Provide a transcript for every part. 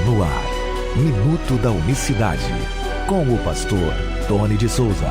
No ar, Minuto da Unicidade, com o pastor Tony de Souza.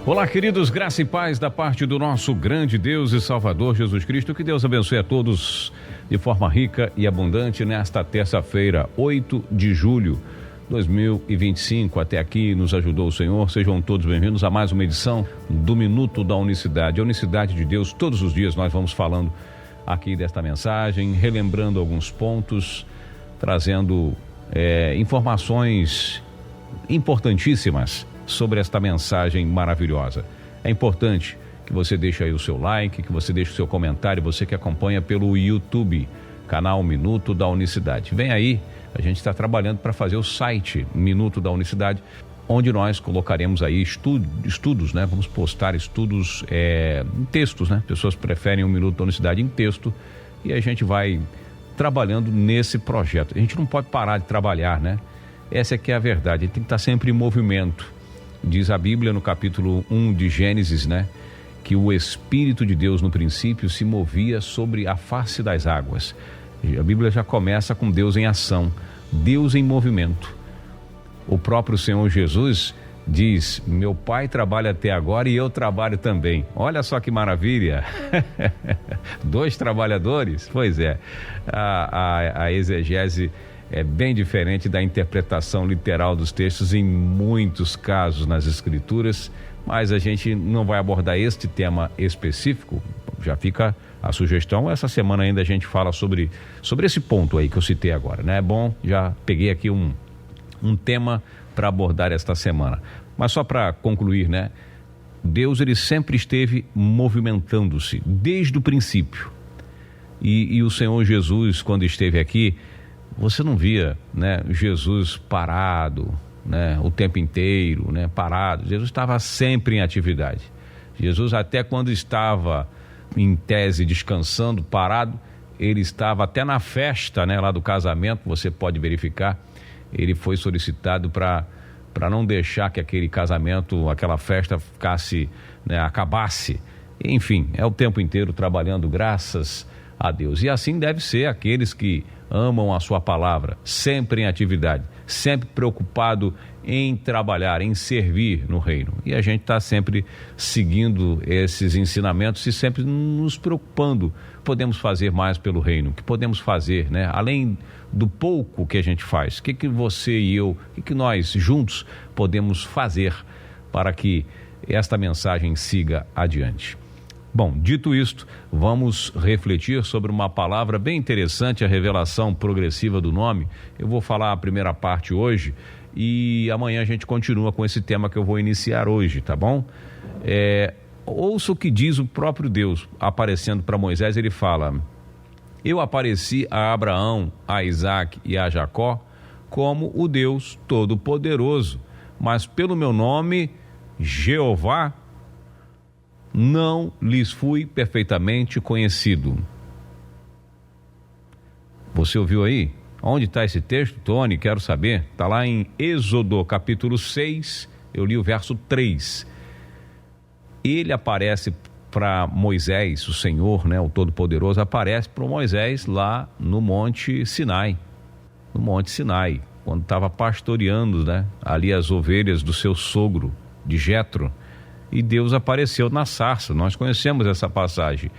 Olá, queridos, graça e paz da parte do nosso grande Deus e Salvador Jesus Cristo. Que Deus abençoe a todos de forma rica e abundante nesta terça-feira, 8 de julho de 2025. Até aqui nos ajudou o Senhor. Sejam todos bem-vindos a mais uma edição do Minuto da Unicidade. A unicidade de Deus, todos os dias nós vamos falando aqui desta mensagem, relembrando alguns pontos, trazendo informações importantíssimas sobre esta mensagem maravilhosa. É importante que você deixe aí o seu like, que você deixe o seu comentário, você que acompanha pelo YouTube, canal Minuto da Unicidade. Vem aí, a gente está trabalhando para fazer o site Minuto da Unicidade, onde nós colocaremos aí estudos, né? Vamos postar estudos em textos, né? Pessoas preferem o Minuto da Unicidade em texto e a gente vai trabalhando nesse projeto. A gente não pode parar de trabalhar, né? Essa é que é a verdade, a gente tem que estar sempre em movimento. Diz a Bíblia no capítulo 1 de Gênesis, né? Que o Espírito de Deus no princípio se movia sobre a face das águas. A Bíblia já começa com Deus em ação, Deus em movimento. O próprio Senhor Jesus diz: meu Pai trabalha até agora e eu trabalho também. Olha só que maravilha! 2 trabalhadores? Pois é, a exegese é bem diferente da interpretação literal dos textos em muitos casos nas Escrituras, mas a gente não vai abordar este tema específico. Já fica a sugestão, essa semana ainda a gente fala sobre esse ponto aí que eu citei agora, né? É bom, já peguei aqui um tema para abordar esta semana. Mas só para concluir, né? Deus, ele sempre esteve movimentando-se, desde o princípio. E o Senhor Jesus, quando esteve aqui, você não via, né, Jesus parado, né, o tempo inteiro, né, parado. Jesus estava sempre em atividade. Jesus, até quando estava em tese descansando, parado, ele estava até na festa, né, lá do casamento, você pode verificar. Ele foi solicitado para não deixar que aquele casamento, aquela festa ficasse, né, acabasse. Enfim, é o tempo inteiro trabalhando, graças a Deus. E assim deve ser aqueles que amam a sua palavra, sempre em atividade, sempre preocupado em trabalhar, em servir no reino. E a gente está sempre seguindo esses ensinamentos e sempre nos preocupando. Podemos fazer mais pelo reino, o que podemos fazer, né? Além do pouco que a gente faz, o que você e eu, o que nós juntos podemos fazer para que esta mensagem siga adiante. Bom, dito isto, vamos refletir sobre uma palavra bem interessante, a revelação progressiva do nome. Eu vou falar a primeira parte hoje e amanhã a gente continua com esse tema que eu vou iniciar hoje, tá bom? Ouça o que diz o próprio Deus, aparecendo para Moisés. Ele fala: eu apareci a Abraão, a Isaac e a Jacó como o Deus Todo-Poderoso, mas pelo meu nome, Jeová, não lhes fui perfeitamente conhecido. Você ouviu aí? Onde está esse texto, Tony? Quero saber. Está lá em Êxodo capítulo 6, eu li o verso 3. Ele aparece para Moisés, o Senhor, né, o Todo-Poderoso, aparece para Moisés lá no Monte Sinai. No Monte Sinai, quando estava pastoreando, né, ali as ovelhas do seu sogro, de Jetro. E Deus apareceu na sarça, nós conhecemos essa passagem.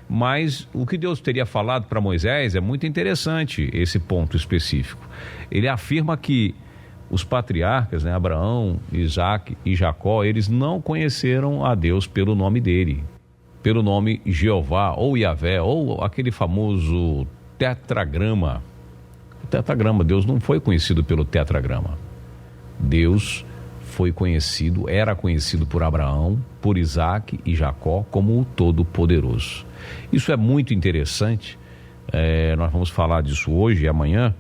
Mas o que Deus teria falado para Moisés é muito interessante, esse ponto específico. Ele afirma que os patriarcas, né, Abraão, Isaac e Jacó, eles não conheceram a Deus pelo nome dele, pelo nome Jeová ou Yahvé, ou aquele famoso tetragrama. O tetragrama, Deus não foi conhecido pelo tetragrama. Deus era conhecido por Abraão, por Isaac e Jacó como o Todo-Poderoso. Isso é muito interessante, nós vamos falar disso hoje e amanhã,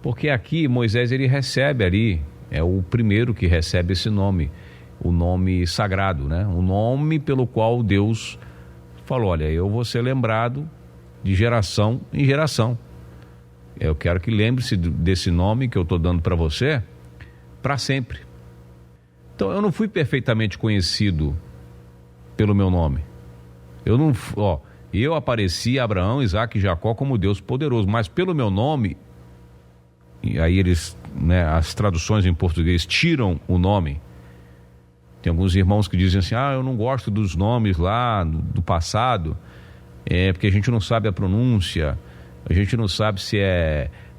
porque aqui Moisés, ele recebe ali, é o primeiro que recebe esse nome, o nome sagrado, né? O nome pelo qual Deus falou: olha, eu vou ser lembrado de geração em geração. Eu quero que lembre-se desse nome que eu estou dando para você para sempre. Então eu não fui perfeitamente conhecido pelo meu nome. Eu apareci a Abraão, Isaac e Jacó como Deus poderoso, mas pelo meu nome, e aí eles, né, as traduções em português tiram o nome. Tem alguns irmãos que dizem assim, eu não gosto dos nomes lá do passado, porque a gente não sabe a pronúncia, a gente não sabe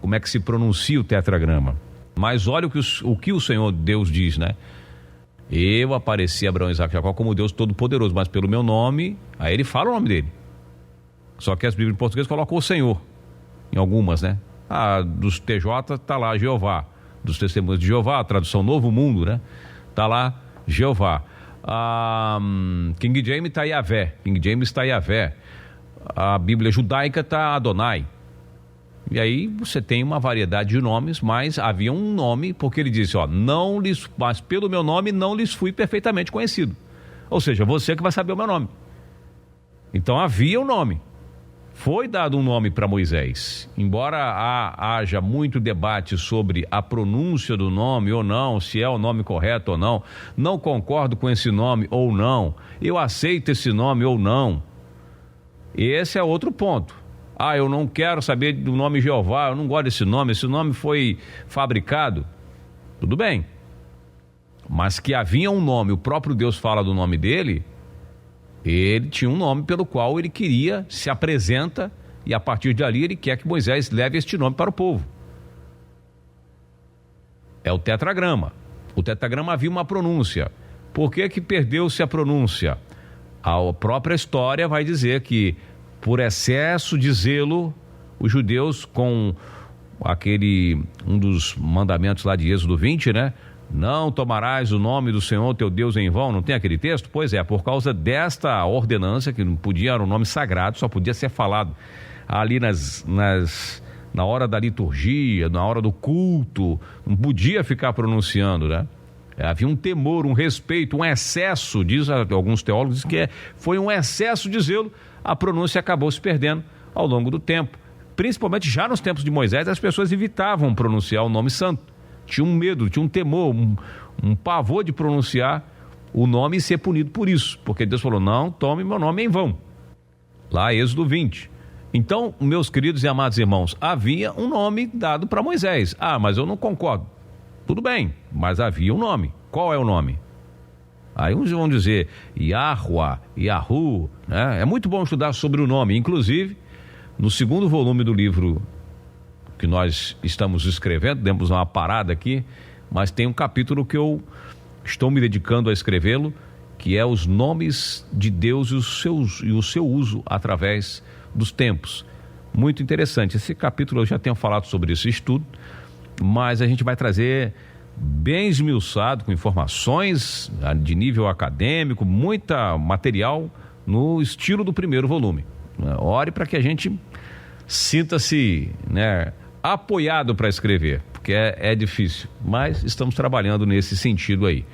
como é que se pronuncia o tetragrama. Mas olha o que o Senhor Deus diz, né? Eu apareci a Abraão, Isaac e Jacó como Deus Todo-Poderoso, mas pelo meu nome, aí ele fala o nome dele. Só que as Bíblias em português colocam o Senhor, em algumas, né? Dos TJ tá lá Jeová, dos Testemunhos de Jeová, a tradução Novo Mundo, né? Tá lá Jeová. King James tá Yahvé. A Bíblia judaica tá Adonai. E aí você tem uma variedade de nomes, mas havia um nome, porque ele disse, mas pelo meu nome não lhes fui perfeitamente conhecido. Ou seja, você que vai saber o meu nome. Então havia um nome. Foi dado um nome para Moisés. Embora haja muito debate sobre a pronúncia do nome ou não, se é o nome correto ou não, não concordo com esse nome ou não, eu aceito esse nome ou não. Esse é outro ponto. Eu não quero saber do nome Jeová, eu não gosto desse nome, esse nome foi fabricado. Tudo bem. Mas que havia um nome, o próprio Deus fala do nome dele, ele tinha um nome pelo qual ele queria, se apresenta, e a partir dali ele quer que Moisés leve este nome para o povo. É o tetragrama. O tetragrama havia uma pronúncia. Por que perdeu-se a pronúncia? A própria história vai dizer que por excesso de zelo, os judeus com um dos mandamentos lá de Êxodo 20, né? Não tomarás o nome do Senhor teu Deus em vão, não tem aquele texto? Pois é, por causa desta ordenança, que não podia, era um nome sagrado, só podia ser falado ali na hora da liturgia, na hora do culto, não podia ficar pronunciando, né? Havia um temor, um respeito, um excesso, diz alguns teólogos, que foi um excesso de zelo, a pronúncia acabou se perdendo ao longo do tempo. Principalmente já nos tempos de Moisés, as pessoas evitavam pronunciar o nome santo. Tinha um medo, tinha um temor, um pavor de pronunciar o nome e ser punido por isso. Porque Deus falou, não tome meu nome em vão. Lá Êxodo 20. Então, meus queridos e amados irmãos, havia um nome dado para Moisés. Mas eu não concordo. Tudo bem, mas havia um nome. Qual é o nome? Aí uns vão dizer Yahua, Yahu, né? É muito bom estudar sobre o nome. Inclusive, no segundo volume do livro que nós estamos escrevendo, demos uma parada aqui, mas tem um capítulo que eu estou me dedicando a escrevê-lo, que é os nomes de Deus e o seu uso através dos tempos. Muito interessante. Esse capítulo eu já tenho falado sobre esse estudo, mas a gente vai trazer bem esmiuçado, com informações de nível acadêmico, muita material no estilo do primeiro volume. Ore para que a gente sinta-se, né, apoiado para escrever, porque é difícil, mas estamos trabalhando nesse sentido aí.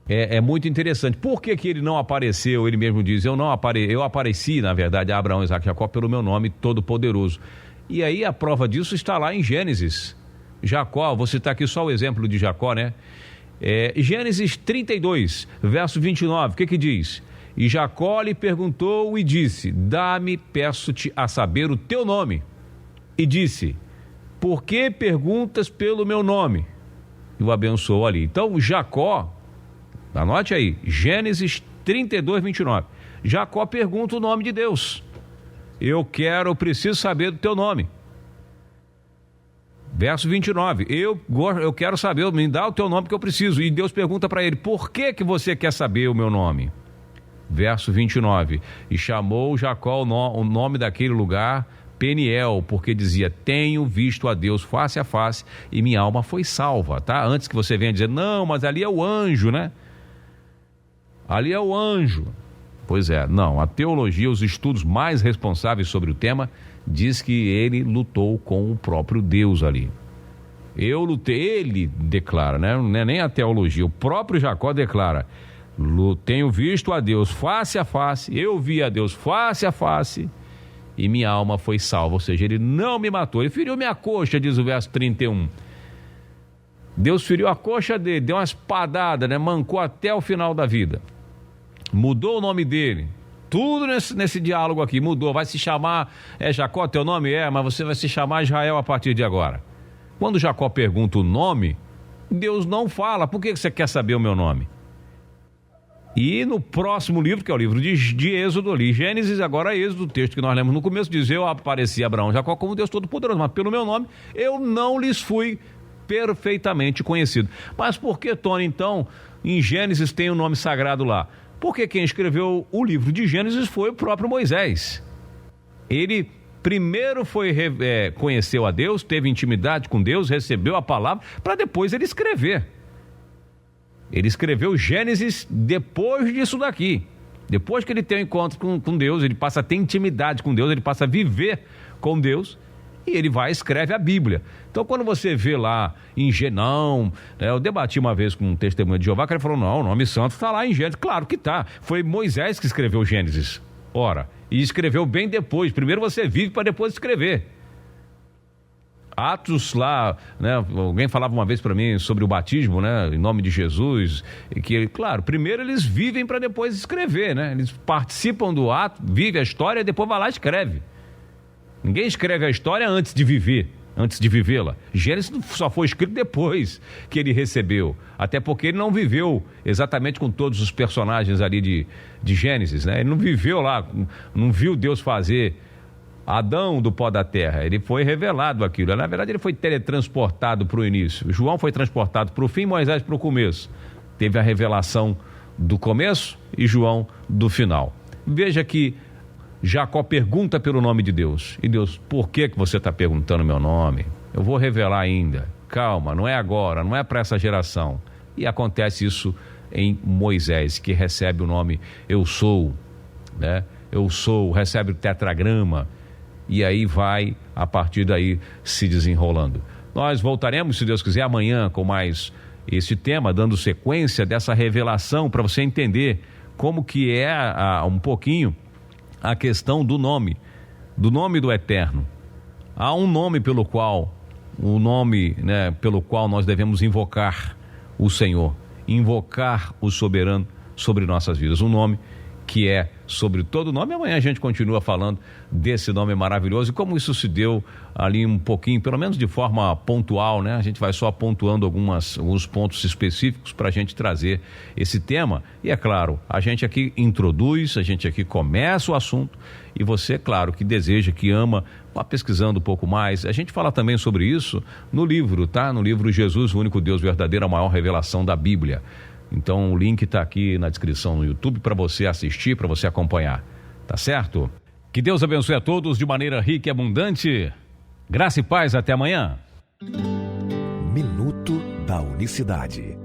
É muito interessante. Por que ele não apareceu? Ele mesmo diz, eu apareci, na verdade, a Abraão, Isaac e Jacó pelo meu nome Todo-Poderoso. E aí a prova disso está lá em Gênesis. Jacó, vou citar aqui só o exemplo de Jacó, né? Gênesis 32, verso 29, o que diz? E Jacó lhe perguntou e disse, dá-me, peço-te a saber o teu nome. E disse, por que perguntas pelo meu nome? E o abençoou ali. Então Jacó, anote aí, Gênesis 32, 29. Jacó pergunta o nome de Deus. Eu preciso saber do teu nome. Verso 29, eu quero saber, me dá o teu nome que eu preciso. E Deus pergunta para ele, por que você quer saber o meu nome? Verso 29, e chamou Jacó o nome daquele lugar Peniel, porque dizia, tenho visto a Deus face a face e minha alma foi salva, tá? Antes que você venha dizer, não, mas ali é o anjo, né? Ali é o anjo. Pois é, não, a teologia, os estudos mais responsáveis sobre o tema, diz que ele lutou com o próprio Deus ali. Eu lutei, ele declara, né? Não é nem a teologia, o próprio Jacó declara, tenho visto a Deus face a face, eu vi a Deus face a face e minha alma foi salva, ou seja, ele não me matou, ele feriu minha coxa, diz o verso 31. Deus feriu a coxa dele, deu uma espadada, né? Mancou até o final da vida. Mudou o nome dele. Tudo nesse diálogo aqui mudou. Vai se chamar, Jacó, teu nome mas você vai se chamar Israel a partir de agora. Quando Jacó pergunta o nome, Deus não fala, por que você quer saber o meu nome? E no próximo livro, que é o livro de Êxodo ali, Gênesis, agora Êxodo, o texto que nós lemos no começo, diz: eu apareci a Abraão e Jacó como Deus Todo-Poderoso, mas pelo meu nome eu não lhes fui perfeitamente conhecido. Mas por que, Tony, então, em Gênesis tem o nome sagrado lá? Porque quem escreveu o livro de Gênesis foi o próprio Moisés. Ele primeiro conheceu a Deus, teve intimidade com Deus, recebeu a palavra, para depois ele escrever. Ele escreveu Gênesis depois disso daqui. Depois que ele tem um encontro com Deus, ele passa a ter intimidade com Deus, ele passa a viver com Deus, e ele vai e escreve a Bíblia. Então, quando você vê lá em Genão, eu debati uma vez com um testemunho de Jeová, que ele falou: não, o nome santo está lá em Gênesis. Claro que está. Foi Moisés que escreveu Gênesis. Ora, e escreveu bem depois. Primeiro você vive para depois escrever. Atos lá, né? Alguém falava uma vez para mim sobre o batismo, né? Em nome de Jesus, e que, claro, primeiro eles vivem para depois escrever, né? Eles participam do ato, vivem a história e depois vai lá e escreve. Ninguém escreve a história antes de vivê-la. Gênesis só foi escrito depois que ele recebeu, até porque ele não viveu exatamente com todos os personagens ali de Gênesis, né? Ele não viveu lá, não viu Deus fazer Adão do pó da terra, ele foi revelado aquilo. Na verdade, ele foi teletransportado para o início. João foi transportado para o fim, Moisés para o começo. Teve a revelação do começo e João do final. Veja que Jacó pergunta pelo nome de Deus. E Deus: por que você está perguntando meu nome? Eu vou revelar ainda. Calma, não é agora, não é para essa geração. E acontece isso em Moisés, que recebe o nome Eu Sou, né? Eu Sou, recebe o tetragrama. E aí vai, a partir daí, se desenrolando. Nós voltaremos, se Deus quiser, amanhã com mais esse tema, dando sequência dessa revelação, para você entender como que é um pouquinho a questão do nome do Eterno. Há um nome pelo qual nós devemos invocar o Senhor, invocar o soberano sobre nossas vidas. Um nome que é sobre todo nome. Amanhã a gente continua falando desse nome maravilhoso e como isso se deu ali um pouquinho, pelo menos de forma pontual, né? A gente vai só pontuando alguns pontos específicos para a gente trazer esse tema. E é claro, a gente aqui introduz, a gente aqui começa o assunto e você, claro, que deseja, que ama, vá pesquisando um pouco mais. A gente fala também sobre isso no livro, tá? No livro Jesus, o único Deus verdadeiro, a maior revelação da Bíblia. Então o link está aqui na descrição no YouTube para você assistir, para você acompanhar, tá certo? Que Deus abençoe a todos de maneira rica e abundante. Graça e paz, até amanhã. Minuto da Unicidade.